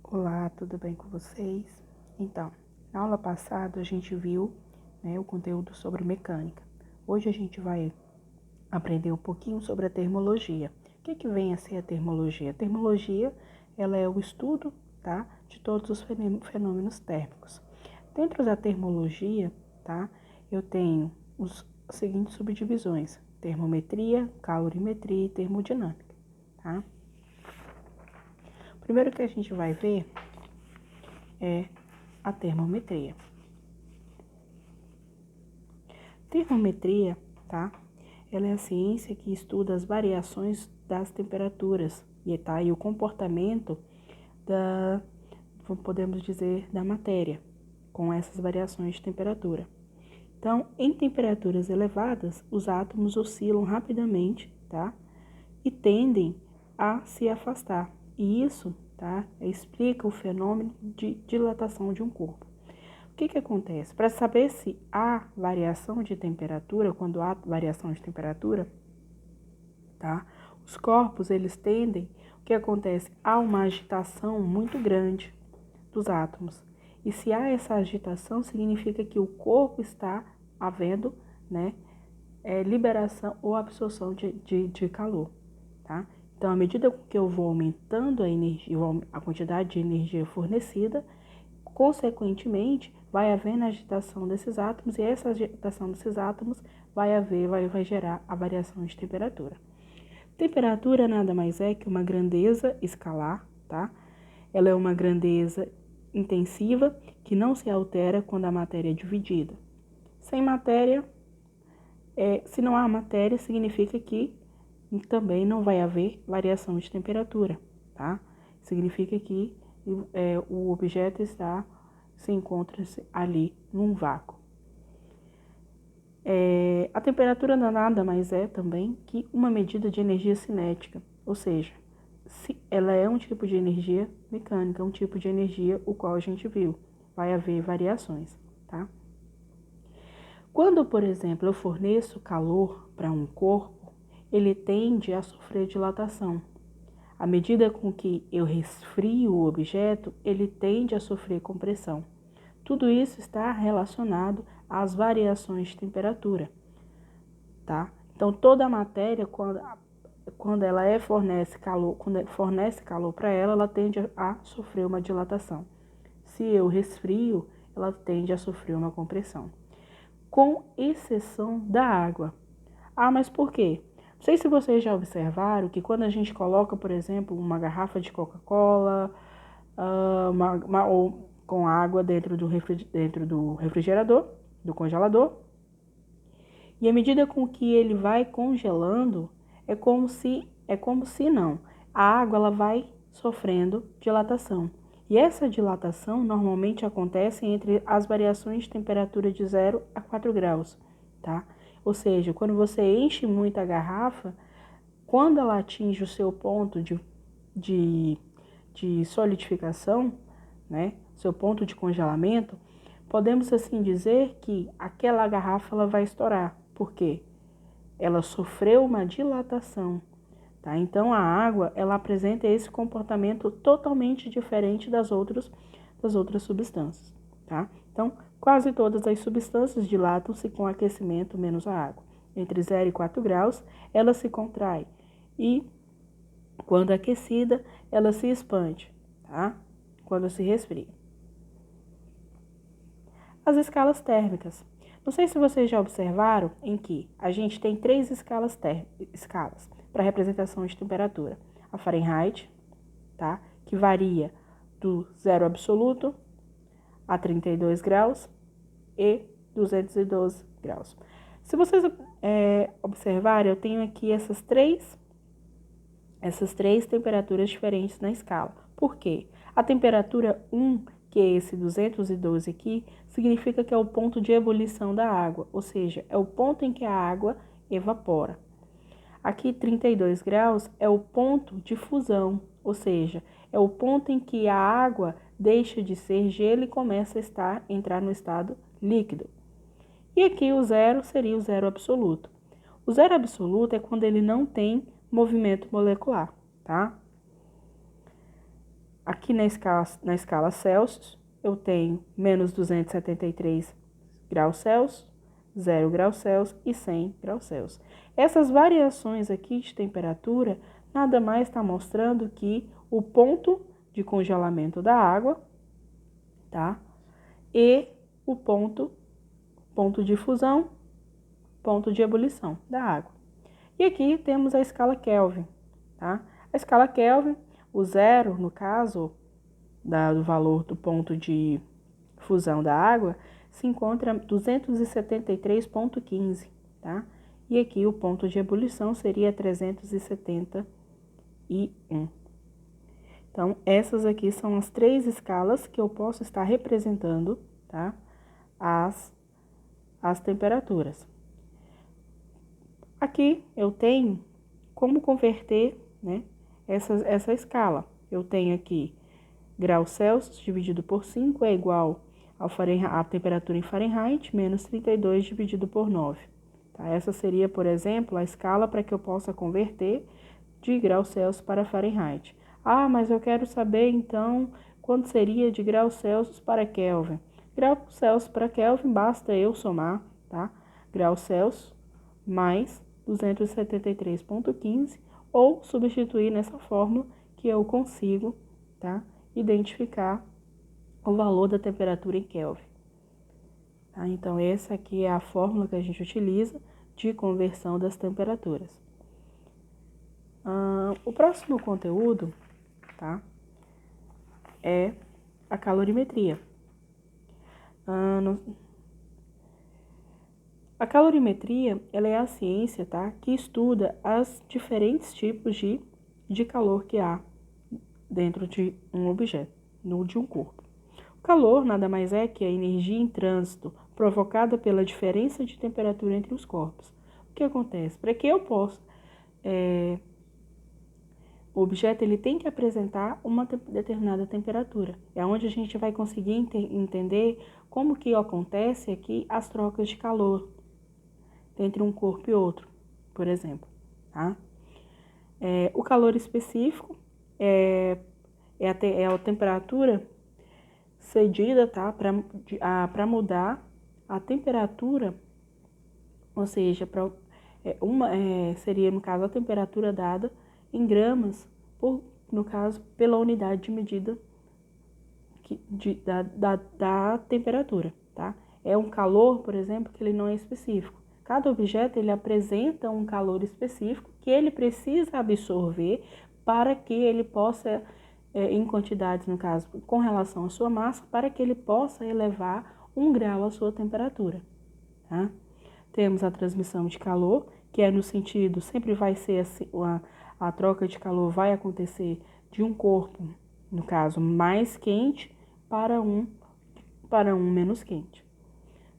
Olá, tudo bem com vocês? Então, na aula passada a gente viu, o conteúdo sobre mecânica. Hoje a gente vai aprender um pouquinho sobre a termologia. O que vem a ser a termologia? A termologia, ela é o estudo, tá, de todos os fenômenos térmicos. Dentro da termologia, tá, eu tenho as seguintes subdivisões: termometria, calorimetria e termodinâmica, tá? Primeiro que a gente vai ver é a termometria. Termometria, tá? Ela é a ciência que estuda as variações das temperaturas e o comportamento podemos dizer, da matéria, com essas variações de temperatura. Então, em temperaturas elevadas, os átomos oscilam rapidamente, tá? E tendem a se afastar. E isso, tá? Explica o fenômeno de dilatação de um corpo. O que acontece? Para saber se há variação de temperatura, quando há variação de temperatura, tá? Os corpos, eles tendem, o que acontece? Há uma agitação muito grande dos átomos. E se há essa agitação, significa que o corpo está havendo, liberação ou absorção de calor, tá? Então, à medida que eu vou aumentando a energia, a quantidade de energia fornecida, consequentemente, vai havendo agitação desses átomos e essa agitação desses átomos vai gerar a variação de temperatura. Temperatura nada mais é que uma grandeza escalar, tá? Ela é uma grandeza intensiva que não se altera quando a matéria é dividida. Sem matéria, se não há matéria, significa que também não vai haver variação de temperatura, tá? Significa que o objeto se encontra ali num vácuo. A temperatura nada mais é também que uma medida de energia cinética, ou seja, ela é um tipo de energia mecânica, um tipo de energia o qual a gente viu. Vai haver variações, tá? Quando, por exemplo, eu forneço calor para um corpo, ele tende a sofrer dilatação. À medida com que eu resfrio o objeto, ele tende a sofrer compressão. Tudo isso está relacionado às variações de temperatura, tá? Então, toda a matéria, quando ela fornece calor para ela, ela tende a sofrer uma dilatação. Se eu resfrio, ela tende a sofrer uma compressão. Com exceção da água. Ah, mas por quê? Não sei se vocês já observaram que quando a gente coloca, por exemplo, uma garrafa de Coca-Cola ou com água dentro do refrigerador, do congelador, e à medida com que ele vai congelando, é como se não. A água ela vai sofrendo dilatação. E essa dilatação normalmente acontece entre as variações de temperatura de 0 a 4 graus, tá? Ou seja, quando você enche muito a garrafa, quando ela atinge o seu ponto de solidificação, seu ponto de congelamento, podemos assim dizer que aquela garrafa ela vai estourar. Por quê? Ela sofreu uma dilatação, tá? Então a água ela apresenta esse comportamento totalmente diferente das outras substâncias, tá? Então quase todas as substâncias dilatam-se com aquecimento menos a água. Entre 0 e 4 graus, ela se contrai e quando aquecida, ela se expande, tá? Quando se resfria. As escalas térmicas. Não sei se vocês já observaram em que a gente tem 3 escalas para representação de temperatura. A Fahrenheit, tá? Que varia do 0 absoluto a 32 graus e 212 graus. Se vocês observarem, eu tenho aqui essas três temperaturas diferentes na escala. Por quê? A temperatura 1, que é esse 212 aqui, significa que é o ponto de ebulição da água, ou seja, é o ponto em que a água evapora. Aqui 32 graus é o ponto de fusão, ou seja, é o ponto em que a água deixa de ser gelo e começa a entrar no estado líquido. E aqui o zero seria o zero absoluto. O zero absoluto é quando ele não tem movimento molecular, tá? Aqui na escala Celsius, eu tenho menos 273 graus Celsius, 0 graus Celsius e 100 graus Celsius. Essas variações aqui de temperatura nada mais está mostrando que o ponto de congelamento da água, tá? E o ponto de fusão, ponto de ebulição da água. E aqui temos a escala Kelvin, tá? A escala Kelvin, o zero, no caso, do valor do ponto de fusão da água, se encontra 273,15, tá? E aqui o ponto de ebulição seria 371. Então, essas aqui são as 3 escalas que eu posso estar representando, tá? As temperaturas. Aqui eu tenho como converter, né, essa escala. Eu tenho aqui graus Celsius dividido por 5 é igual à temperatura em Fahrenheit, menos 32 dividido por 9. Tá? Essa seria, por exemplo, a escala para que eu possa converter de graus Celsius para Fahrenheit. Ah, mas eu quero saber, então, quanto seria de graus Celsius para Kelvin. Graus Celsius para Kelvin, basta eu somar, tá? Graus Celsius mais 273,15 ou substituir nessa fórmula que eu consigo, tá? Identificar o valor da temperatura em Kelvin. Tá? Então, essa aqui é a fórmula que a gente utiliza de conversão das temperaturas. O próximo conteúdo, tá? É a calorimetria. A calorimetria, ela é a ciência, tá? Que estuda os diferentes tipos de calor que há dentro de um objeto, de um corpo. O calor nada mais é que a energia em trânsito provocada pela diferença de temperatura entre os corpos. O que acontece? Para que eu possa... o objeto ele tem que apresentar uma determinada temperatura. É onde a gente vai conseguir entender como que acontece aqui as trocas de calor entre um corpo e outro, por exemplo. Tá? O calor específico é a temperatura cedida, tá? Para mudar a temperatura, ou seja, seria, no caso, a temperatura dada em gramas, no caso, pela unidade de medida da temperatura, tá? É um calor, por exemplo, que ele não é específico. Cada objeto, ele apresenta um calor específico que ele precisa absorver para que ele possa, em quantidades, no caso, com relação à sua massa, para que ele possa elevar 1 grau a sua temperatura, tá? Temos a transmissão de calor, que é no sentido, sempre vai ser assim, a troca de calor vai acontecer de um corpo, no caso, mais quente para um menos quente.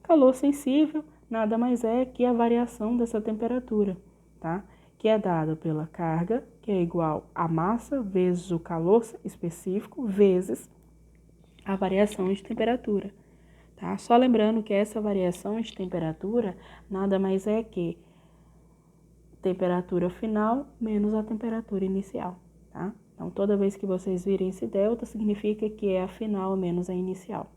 Calor sensível nada mais é que a variação dessa temperatura, tá? Que é dada pela carga, que é igual a massa vezes o calor específico, vezes a variação de temperatura, tá? Só lembrando que essa variação de temperatura nada mais é que temperatura final menos a temperatura inicial, tá? Então, toda vez que vocês virem esse delta, significa que é a final menos a inicial.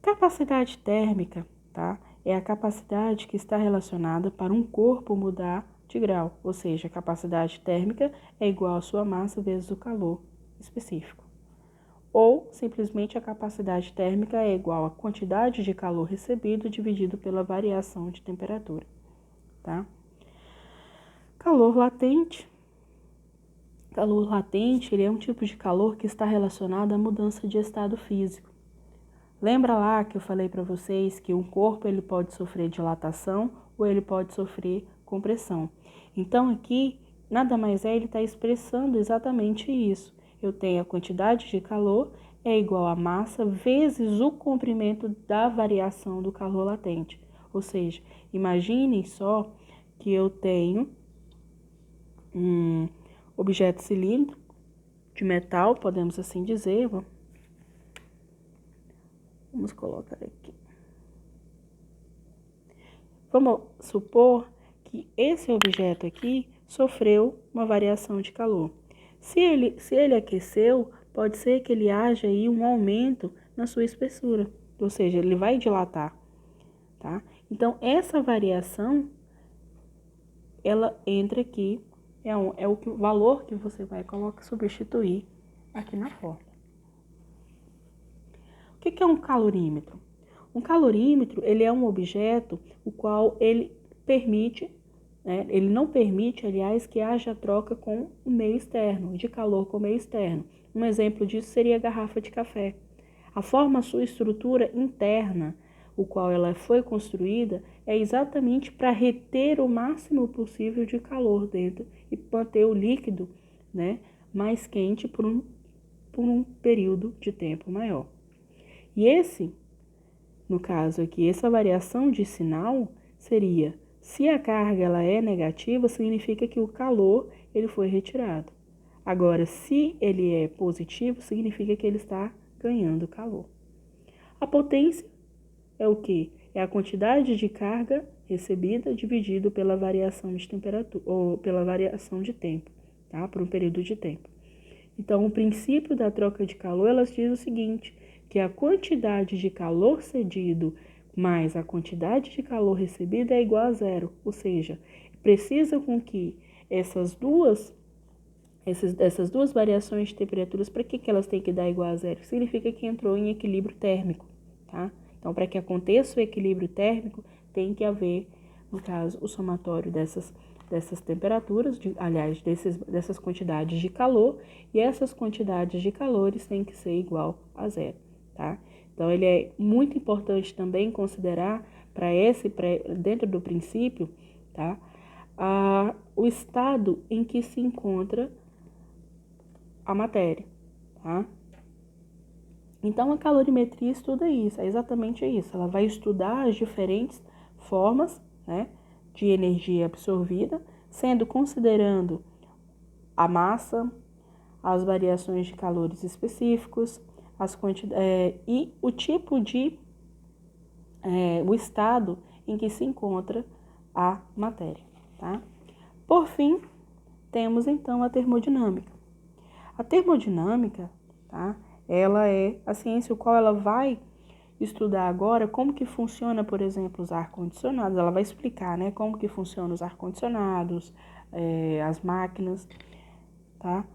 Capacidade térmica, tá? É a capacidade que está relacionada para um corpo mudar de grau, ou seja, a capacidade térmica é igual à sua massa vezes o calor específico. Ou, simplesmente, a capacidade térmica é igual à quantidade de calor recebido dividido pela variação de temperatura, tá? Calor latente. Calor latente, ele é um tipo de calor que está relacionado à mudança de estado físico. Lembra lá que eu falei para vocês que um corpo ele pode sofrer dilatação ou ele pode sofrer compressão. Então aqui, nada mais ele está expressando exatamente isso. Eu tenho a quantidade de calor é igual a massa vezes o comprimento da variação do calor latente. Ou seja, imaginem só que eu tenho um objeto cilíndrico de metal, podemos assim dizer. Vamos colocar aqui. Vamos supor que esse objeto aqui sofreu uma variação de calor. Se ele aqueceu, pode ser que ele haja aí um aumento na sua espessura, ou seja, ele vai dilatar, tá? Então, essa variação, ela entra aqui, é o valor que você vai substituir aqui na fórmula. O que é um calorímetro? Um calorímetro, ele é um objeto o qual ele permite, ele não permite, aliás, que haja troca com o meio externo, de calor com o meio externo. Um exemplo disso seria a garrafa de café. A forma, a sua estrutura interna, o qual ela foi construída, é exatamente para reter o máximo possível de calor dentro e manter o líquido, mais quente por um período de tempo maior. E no caso aqui, essa variação de sinal seria, se a carga ela é negativa, significa que o calor ele foi retirado. Agora, se ele é positivo, significa que ele está ganhando calor. A potência é o quê? É a quantidade de carga recebida dividido pela variação de temperatura ou pela variação de tempo, tá? Por um período de tempo. Então, o princípio da troca de calor, elas diz o seguinte, que a quantidade de calor cedido mais a quantidade de calor recebida é igual a zero, ou seja, precisa com que essas duas variações de temperaturas, para que elas têm que dar igual a zero? Significa que entrou em equilíbrio térmico, tá? Então, para que aconteça o equilíbrio térmico, tem que haver, no caso, o somatório dessas temperaturas, dessas quantidades de calor, e essas quantidades de calores têm que ser igual a zero, tá? Então, ele é muito importante também considerar dentro do princípio, tá? O estado em que se encontra a matéria, tá? Então, a calorimetria estuda isso, é exatamente isso. Ela vai estudar as diferentes formas, de energia absorvida, considerando a massa, as variações de calores específicos, e o tipo o estado em que se encontra a matéria, tá? Por fim, temos então a termodinâmica. A termodinâmica, tá? Ela é a ciência o qual ela vai estudar agora como que funciona, por exemplo, os ar-condicionados. Ela vai explicar, como que funcionam os ar-condicionados, as máquinas, tá?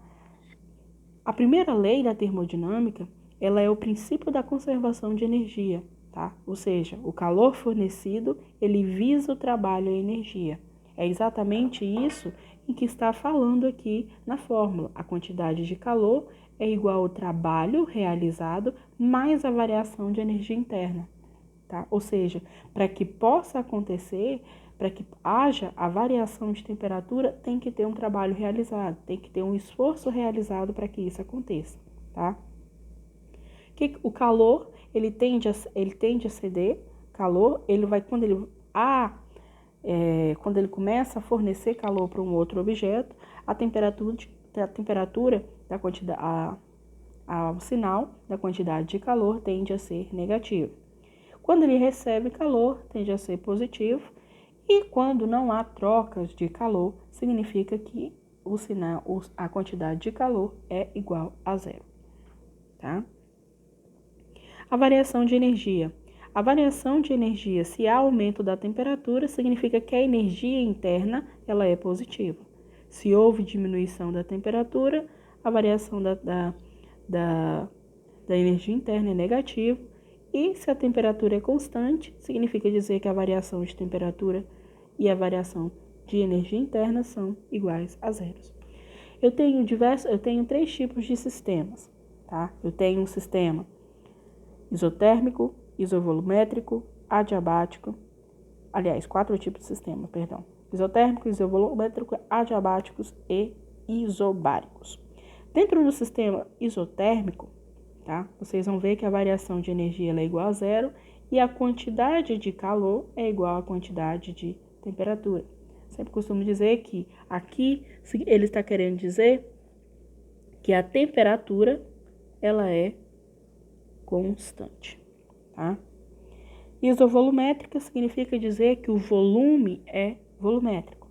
A primeira lei da termodinâmica, ela é o princípio da conservação de energia, tá? Ou seja, o calor fornecido, ele visa o trabalho e a energia. É exatamente isso em que está falando aqui na fórmula. A quantidade de calor é igual ao trabalho realizado mais a variação de energia interna, tá? Ou seja, para que possa acontecer, para que haja a variação de temperatura, tem que ter um trabalho realizado, tem que ter um esforço realizado para que isso aconteça, tá? O calor, ele tende a ceder, calor, ele vai, quando ele começa a fornecer calor para um outro objeto, a temperatura da quantidade, o sinal da quantidade de calor tende a ser negativo. Quando ele recebe calor, tende a ser positivo. E quando não há trocas de calor, significa que a quantidade de calor é igual a zero, tá? A variação de energia. A variação de energia, se há aumento da temperatura, significa que a energia interna ela é positiva. Se houve diminuição da temperatura, a variação da energia interna é negativa. E se a temperatura é constante, significa dizer que a variação de temperatura e a variação de energia interna são iguais a zeros. Eu tenho 3 tipos de sistemas, tá? Eu tenho um sistema isotérmico, isovolumétrico, adiabático. Aliás, 4 tipos de sistema, perdão. Isotérmico, isovolumétrico, adiabáticos e isobáricos. Dentro do sistema isotérmico, tá? Vocês vão ver que a variação de energia ela é igual a zero e a quantidade de calor é igual à quantidade de temperatura. Sempre costumo dizer que aqui ele está querendo dizer que a temperatura ela é constante, tá? Isovolumétrica significa dizer que o volume é volumétrico.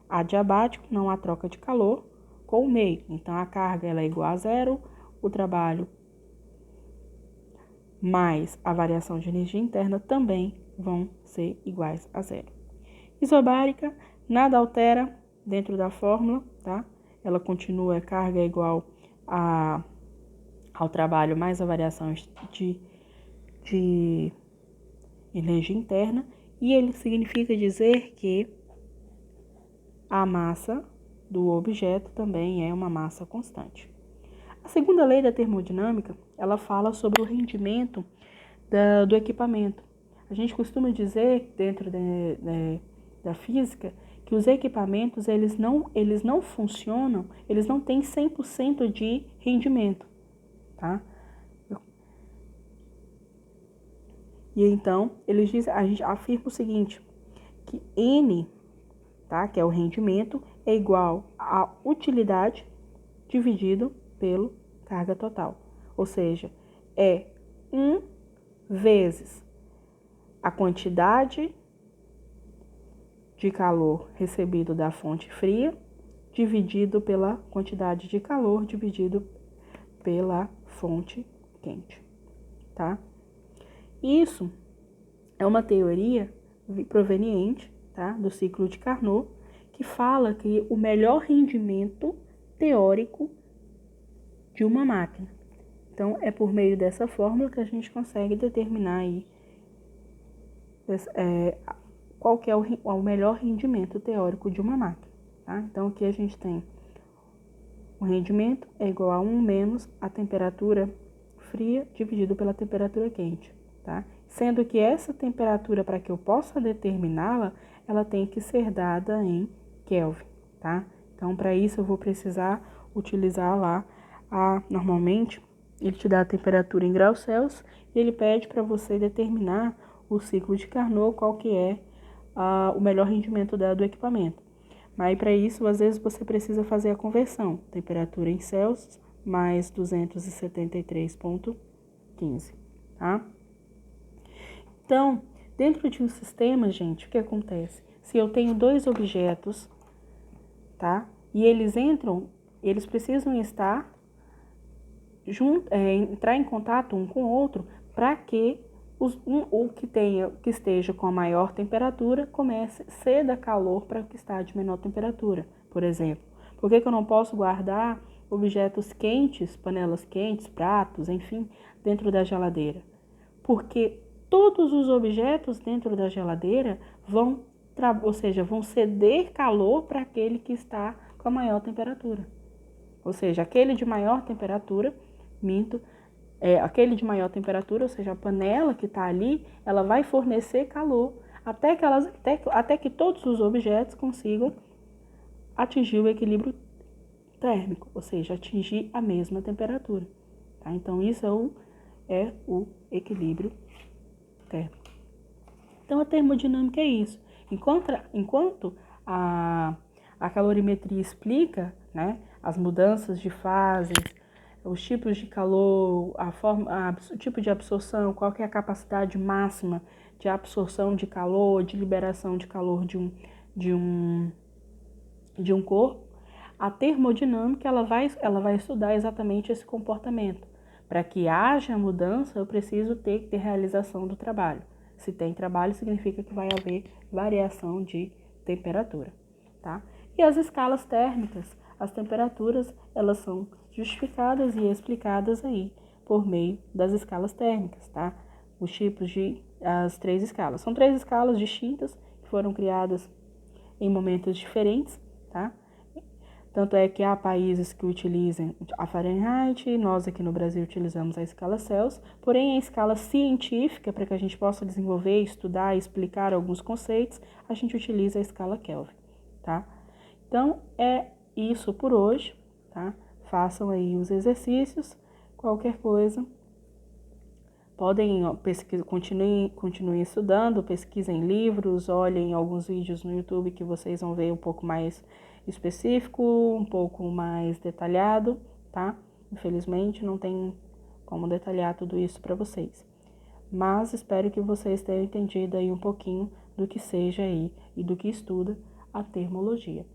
Adiabático, não há troca de calor com o meio. Então, a carga ela é igual a zero, o trabalho mais a variação de energia interna também vão ser iguais a zero. Isobárica, nada altera dentro da fórmula, tá? Ela continua, carga é igual ao trabalho mais a variação de energia interna, e ele significa dizer que a massa do objeto também é uma massa constante. A segunda lei da termodinâmica, ela fala sobre o rendimento do equipamento. A gente costuma dizer, dentro da física, que os equipamentos, eles não funcionam, eles não têm 100% de rendimento, tá? E então, a gente afirma o seguinte, que N, tá, que é o rendimento, é igual à utilidade dividido pelo carga total. Ou seja, é 1 vezes a quantidade de calor recebido da fonte fria, dividido pela quantidade de calor dividido pela fonte quente, tá? Isso é uma teoria proveniente, tá, do ciclo de Carnot, que fala que o melhor rendimento teórico de uma máquina. Então, é por meio dessa fórmula que a gente consegue determinar aí qual que é o melhor rendimento teórico de uma máquina, tá? Então, aqui a gente tem o rendimento é igual a 1 menos a temperatura fria dividido pela temperatura quente, tá? Sendo que essa temperatura, para que eu possa determiná-la, ela tem que ser dada em Kelvin, tá? Então, para isso, eu vou precisar utilizar lá, normalmente, ele te dá a temperatura em graus Celsius e ele pede para você determinar o ciclo de Carnot, qual que é o melhor rendimento do equipamento. Mas para isso, às vezes, você precisa fazer a conversão. Temperatura em Celsius mais 273,15, tá? Então, dentro de um sistema, gente, o que acontece? Se eu tenho dois objetos, tá? E eles precisam entrar em contato um com o outro para que o que esteja com a maior temperatura ceda calor para o que está de menor temperatura, por exemplo. Por que eu não posso guardar objetos quentes, panelas quentes, pratos, enfim, dentro da geladeira? Porque todos os objetos dentro da geladeira vão ceder calor para aquele que está com a maior temperatura. Ou seja, aquele de maior temperatura, ou seja, a panela que está ali, ela vai fornecer calor até que todos os objetos consigam atingir o equilíbrio térmico, ou seja, atingir a mesma temperatura. Tá? Então, isso é o equilíbrio térmico. Então, a termodinâmica é isso. Enquanto a calorimetria explica, né, as mudanças de fases, os tipos de calor, o tipo de absorção, qual que é a capacidade máxima de absorção de calor, de liberação de calor de um corpo, a termodinâmica ela vai estudar exatamente esse comportamento. Para que haja mudança, eu preciso ter realização do trabalho. Se tem trabalho, significa que vai haver variação de temperatura, tá? E as escalas térmicas, as temperaturas, elas são justificadas e explicadas aí por meio das escalas térmicas, tá? As 3 escalas. São 3 escalas distintas que foram criadas em momentos diferentes, tá? Tanto é que há países que utilizam a Fahrenheit, nós aqui no Brasil utilizamos a escala Celsius, porém a escala científica, para que a gente possa desenvolver, estudar e explicar alguns conceitos, a gente utiliza a escala Kelvin, tá? Então, é isso por hoje, tá? Façam aí os exercícios, qualquer coisa, podem continuem estudando, pesquisem livros, olhem alguns vídeos no YouTube que vocês vão ver um pouco mais específico, um pouco mais detalhado, tá? Infelizmente não tem como detalhar tudo isso para vocês. Mas espero que vocês tenham entendido aí um pouquinho do que seja aí e do que estuda a termologia.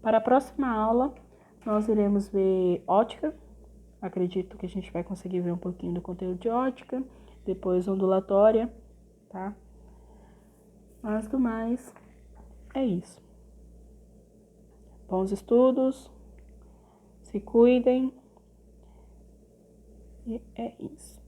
Para a próxima aula, nós iremos ver ótica, Acredito que a gente vai conseguir ver um pouquinho do conteúdo de ótica, depois ondulatória, tá? Mas do mais, é isso. Bons estudos, se cuidem, e é isso.